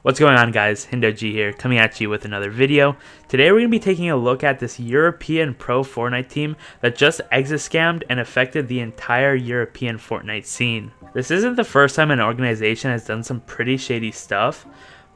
What's going on, guys? Hindog here, coming at you with another video. Today we're going to be taking a look at this European pro Fortnite team that just exit scammed and affected the entire European Fortnite scene. This isn't the first time an organization has done some pretty shady stuff,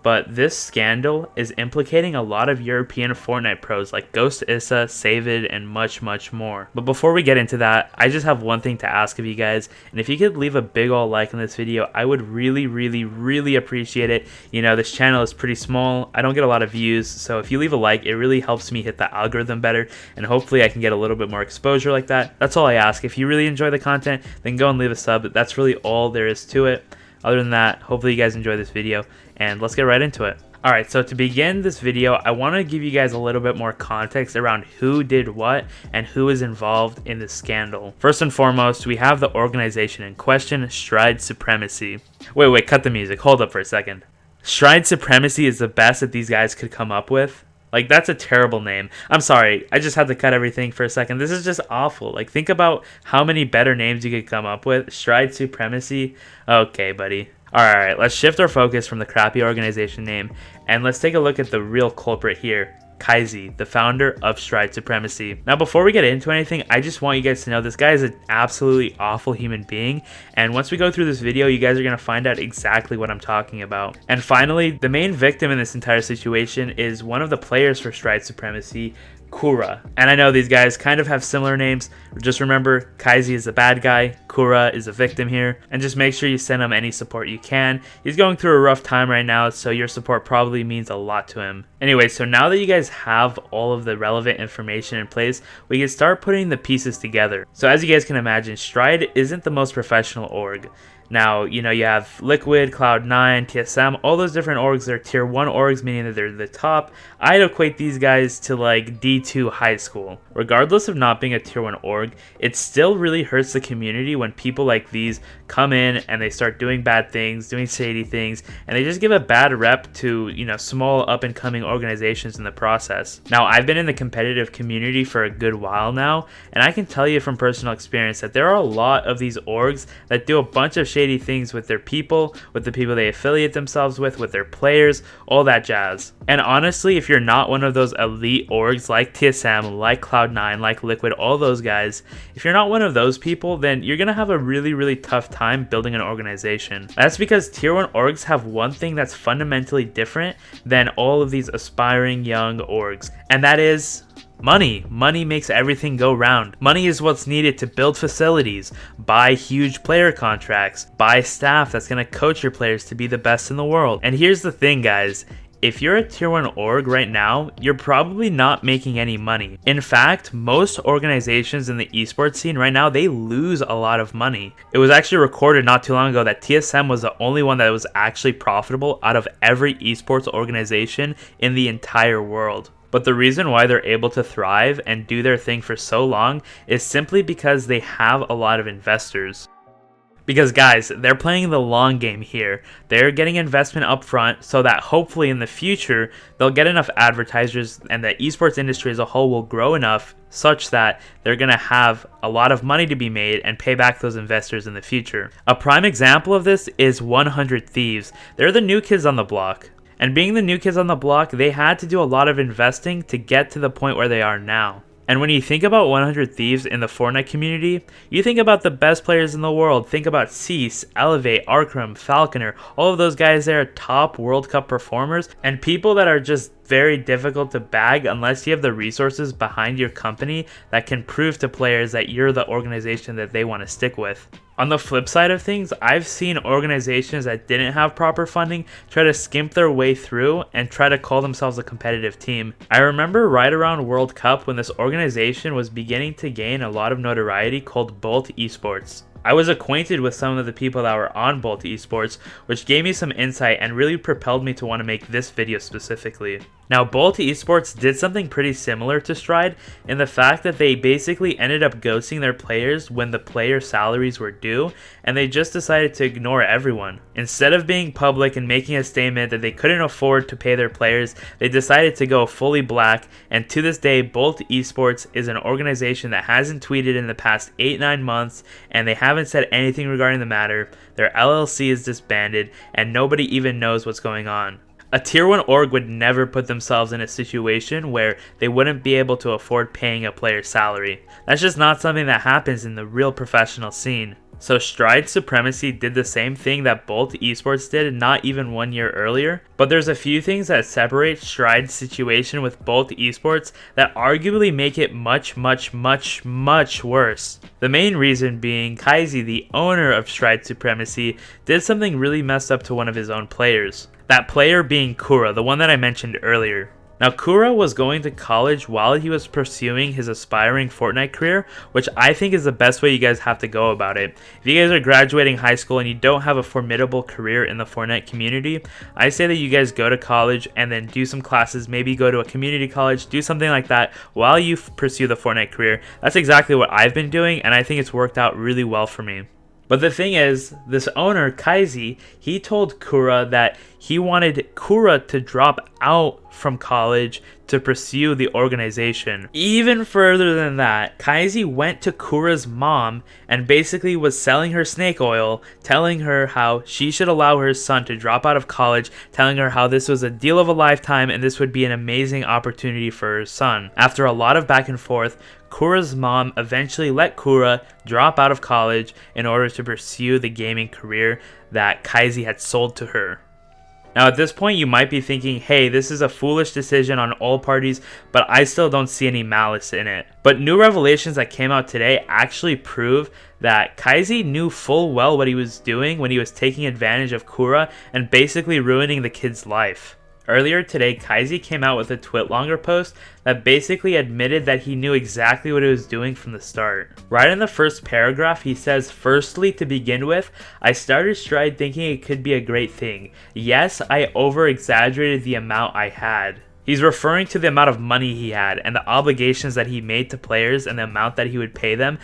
but this scandal is implicating a lot of European Fortnite pros like Ghost Issa, Savid, and much more. But before we get into that, I just have one thing to ask of you guys, and if you could leave a big ol' like on this video, I would really appreciate it. You know, this channel is pretty small, I don't get a lot of views, so if you leave a like, it really helps me hit the algorithm better, and hopefully I can get a little bit more exposure like that. That's all I ask. If you really enjoy the content, then go and leave a sub. That's really all there is to it. Other than that, hopefully you guys enjoy this video, and let's get right into it. Alright, so to begin this video, I want to give you guys a little bit more context around who did what and who is involved in this scandal. First and foremost, we have the organization in question, Stride Supremacy. Wait, cut the music. Hold up for a second. Stride Supremacy is the best that these guys could come up with. Like, that's a terrible name. I'm sorry, I just had to cut everything for a second. This is just awful. Like, think about how many better names you could come up with. Stride Supremacy? Okay, buddy. Alright, let's shift our focus from the crappy organization name, and let's take a look at the real culprit here. Kaizi, the founder of Stride Supremacy. Now, before we get into anything, I just want you guys to know this guy is an absolutely awful human being, and once we go through this video, you guys are going to find out exactly what I'm talking about. And finally, the main victim in this entire situation is one of the players for Stride Supremacy, Kura. And I know these guys kind of have similar names. Just remember, Kaizi is the bad guy, Kura is a victim here, and just make sure you send him any support you can. He's going through a rough time right now, so your support probably means a lot to him. Anyway, so now that you guys have all of the relevant information in place, we can start putting the pieces together. So as you guys can imagine, Stride isn't the most professional org. Now, you know, you have Liquid, Cloud9, TSM, all those different orgs. They're tier 1 orgs, meaning that they're the top. I'd equate these guys to like D2 high school. Regardless of not being a tier 1 org, it still really hurts the community when people like these come in and they start doing bad things, doing shady things, and they just give a bad rep to, you know, small up and coming organizations in the process. Now, I've been in the competitive community for a good while now, and I can tell you from personal experience that there are a lot of these orgs that do a bunch of shady things with their people, with the people they affiliate themselves with their players, all that jazz. And honestly, if you're not one of those elite orgs like TSM, like Cloud9, like Liquid, all those guys, if you're not one of those people, then you're gonna have a really tough time building an organization. That's because tier 1 orgs have one thing that's fundamentally different than all of these aspiring young orgs, and that is money. Money makes everything go round. Money is what's needed to build facilities, buy huge player contracts, buy staff that's going to coach your players to be the best in the world. And here's the thing, guys. If you're a tier 1 org right now, you're probably not making any money. In fact, most organizations in the esports scene right now, they lose a lot of money. It was actually recorded not too long ago that TSM was the only one that was actually profitable out of every esports organization in the entire world. But the reason why they're able to thrive and do their thing for so long is simply because they have a lot of investors. Because guys, they're playing the long game here. They're getting investment up front so that hopefully in the future, they'll get enough advertisers and the esports industry as a whole will grow enough such that they're going to have a lot of money to be made and pay back those investors in the future. A prime example of this is 100 Thieves. They're the new kids on the block. And being the new kids on the block, they had to do a lot of investing to get to the point where they are now. And when you think about 100 Thieves in the Fortnite community, you think about the best players in the world. Think about Cease, Elevate, Arkram, Falconer, all of those guys there are top World Cup performers and people that are just very difficult to bag unless you have the resources behind your company that can prove to players that you're the organization that they want to stick with. On the flip side of things, I've seen organizations that didn't have proper funding try to skimp their way through and try to call themselves a competitive team. I remember right around World Cup when this organization was beginning to gain a lot of notoriety called Bolt Esports. I was acquainted with some of the people that were on Bolt Esports, which gave me some insight and really propelled me to want to make this video specifically. Now, Bolt Esports did something pretty similar to Stride in the fact that they basically ended up ghosting their players when the player salaries were due, and they just decided to ignore everyone. Instead of being public and making a statement that they couldn't afford to pay their players, they decided to go fully black, and to this day, Bolt Esports is an organization that hasn't tweeted in the past 8-9 months, and they haven't said anything regarding the matter. Their LLC is disbanded, and nobody even knows what's going on. A tier 1 org would never put themselves in a situation where they wouldn't be able to afford paying a player's salary. That's just not something that happens in the real professional scene. So Stride Supremacy did the same thing that Bolt Esports did not even 1 year earlier, but there's a few things that separate Stride's situation with Bolt Esports that arguably make it much worse. The main reason being Kaizy, the owner of Stride Supremacy, did something really messed up to one of his own players. That player being Kura, the one that I mentioned earlier. Now, Kura was going to college while he was pursuing his aspiring Fortnite career, which I think is the best way you guys have to go about it. If you guys are graduating high school and you don't have a formidable career in the Fortnite community, I say that you guys go to college and then do some classes, maybe go to a community college, do something like that while you pursue the Fortnite career. That's exactly what I've been doing, and I think it's worked out really well for me. But the thing is, this owner, Kaizy, he told Kura that he wanted Kura to drop out from college to pursue the organization. Even further than that, Kaizy went to Kura's mom and basically was selling her snake oil, telling her how she should allow her son to drop out of college, telling her how this was a deal of a lifetime and this would be an amazing opportunity for her son. After a lot of back and forth, Kura's mom eventually let Kura drop out of college in order to pursue the gaming career that Kaizy had sold to her. Now at this point you might be thinking, hey, this is a foolish decision on all parties, but I still don't see any malice in it. But new revelations that came out today actually prove that Kaizy knew full well what he was doing when he was taking advantage of Kura and basically ruining the kid's life. Earlier today, Kaizy came out with a TwitLonger post that basically admitted that he knew exactly what he was doing from the start. Right in the first paragraph, he says, "Firstly, to begin with, I started Stride thinking it could be a great thing. Yes, I over-exaggerated the amount I had." He's referring to the amount of money he had and the obligations that he made to players, and the amount that he would pay them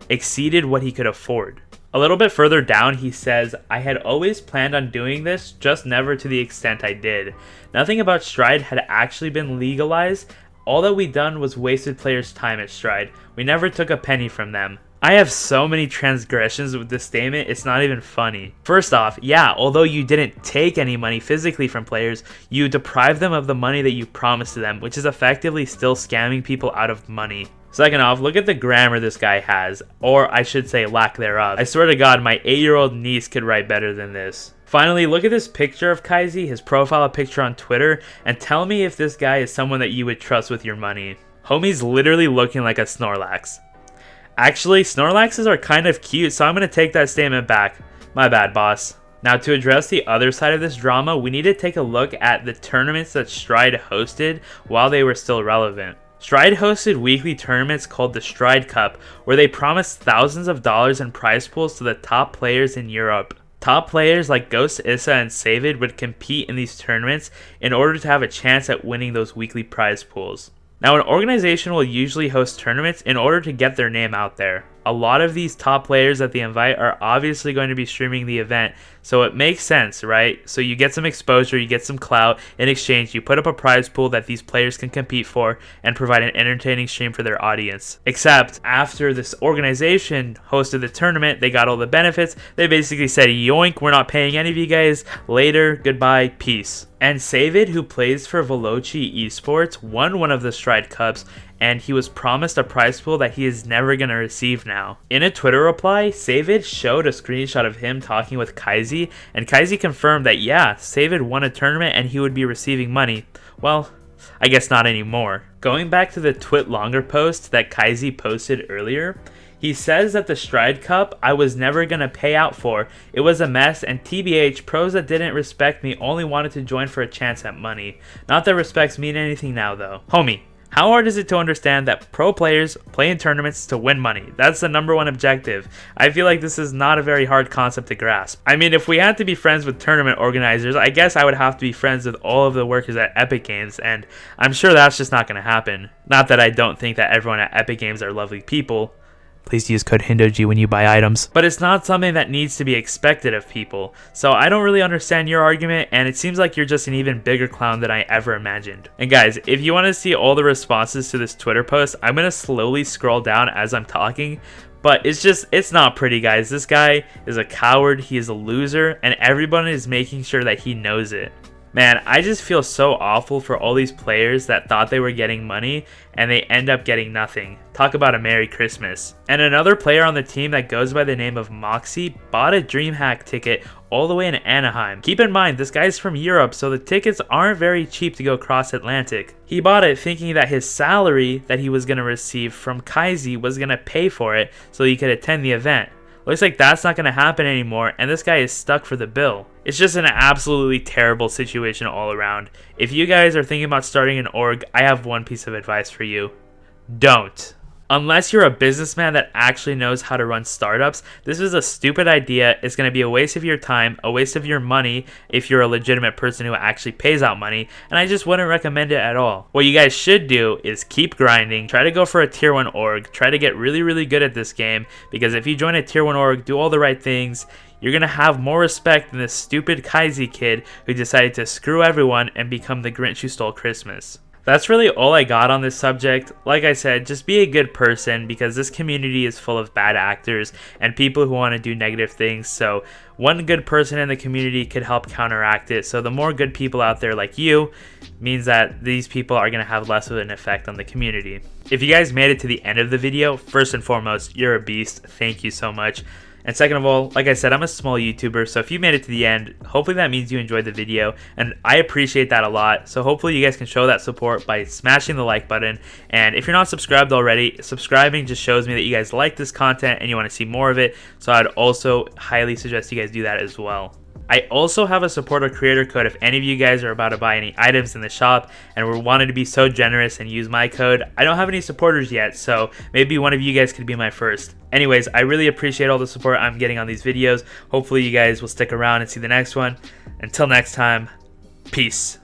exceeded what he could afford. A little bit further down, he says, "I had always planned on doing this, just never to the extent I did. Nothing about Stride had actually been legalized. All that we done was wasted players' time at Stride. We never took a penny from them." I have so many transgressions with this statement, it's not even funny. First off, yeah, although you didn't take any money physically from players, you deprived them of the money that you promised to them, which is effectively still scamming people out of money. Second off, look at the grammar this guy has, or I should say lack thereof. I swear to God, my 8-year-old niece could write better than this. Finally, look at this picture of Kaizy, his profile picture on Twitter, and tell me if this guy is someone that you would trust with your money. Homie's literally looking like a Snorlax. Actually, Snorlaxes are kind of cute, so I'm going to take that statement back. My bad, boss. Now, to address the other side of this drama, we need to take a look at the tournaments that Stride hosted while they were still relevant. Stride hosted weekly tournaments called the Stride Cup, where they promised thousands of dollars in prize pools to the top players in Europe. Top players like Ghost Issa and Savid would compete in these tournaments in order to have a chance at winning those weekly prize pools. Now, an organization will usually host tournaments in order to get their name out there. A lot of these top players that they invite are obviously going to be streaming the event, so it makes sense, right? So you get some exposure, you get some clout. In exchange, you put up a prize pool that these players can compete for and provide an entertaining stream for their audience. Except after this organization hosted the tournament, they got all the benefits. They basically said, yoink, we're not paying any of you guys. Later, goodbye, peace. And Savid, who plays for Veloci Esports, won one of the Stride Cups, and he was promised a prize pool that he is never going to receive now. In a Twitter reply, Savid showed a screenshot of him talking with Kaizy, and Kaizy confirmed that yeah, Savid won a tournament and he would be receiving money. Well, I guess not anymore. Going back to the TwitLonger post that Kaizy posted earlier, he says that the Stride Cup I was never going to pay out for. It was a mess, and TBH, pros that didn't respect me only wanted to join for a chance at money. Not that respects mean anything now though. Homie, how hard is it to understand that pro players play in tournaments to win money? That's the #1 objective. I feel like this is not a very hard concept to grasp. I mean, if we had to be friends with tournament organizers, I guess I would have to be friends with all of the workers at Epic Games, and I'm sure that's just not going to happen. Not that I don't think that everyone at Epic Games are lovely people. Please use code Hindog when you buy items. But it's not something that needs to be expected of people. So I don't really understand your argument, and it seems like you're just an even bigger clown than I ever imagined. And guys, if you want to see all the responses to this Twitter post, I'm going to slowly scroll down as I'm talking. But it's not pretty, guys. This guy is a coward, he is a loser, and everyone is making sure that he knows it. Man, I just feel so awful for all these players that thought they were getting money and they end up getting nothing. Talk about a Merry Christmas. And another player on the team that goes by the name of Moxie bought a DreamHack ticket all the way in Anaheim. Keep in mind, this guy's from Europe, so the tickets aren't very cheap to go cross Atlantic. He bought it thinking that his salary that he was going to receive from Kaizi was going to pay for it so he could attend the event. Looks like that's not going to happen anymore, and this guy is stuck for the bill. It's just an absolutely terrible situation all around. If you guys are thinking about starting an org, I have one piece of advice for you. Don't. Unless you're a businessman that actually knows how to run startups, this is a stupid idea. It's going to be a waste of your time, a waste of your money if you're a legitimate person who actually pays out money, and I just wouldn't recommend it at all. What you guys should do is keep grinding, try to go for a tier 1 org, try to get really good at this game, because if you join a tier 1 org, do all the right things, you're going to have more respect than this stupid Kaizi kid who decided to screw everyone and become the Grinch who stole Christmas. That's really all I got on this subject. Like I said, just be a good person because this community is full of bad actors and people who want to do negative things. So one good person in the community could help counteract it. So the more good people out there like you means that these people are going to have less of an effect on the community. If you guys made it to the end of the video, first and foremost, you're a beast. Thank you so much. And second of all, like I said, I'm a small YouTuber, so if you made it to the end, hopefully that means you enjoyed the video, and I appreciate that a lot. So hopefully you guys can show that support by smashing the like button, and if you're not subscribed already, subscribing just shows me that you guys like this content and you want to see more of it, so I'd also highly suggest you guys do that as well. I also have a supporter creator code if any of you guys are about to buy any items in the shop and we're wanting to be so generous and use my code. I don't have any supporters yet, so maybe one of you guys could be my first. Anyways, I really appreciate all the support I'm getting on these videos. Hopefully you guys will stick around and see the next one. Until next time, peace.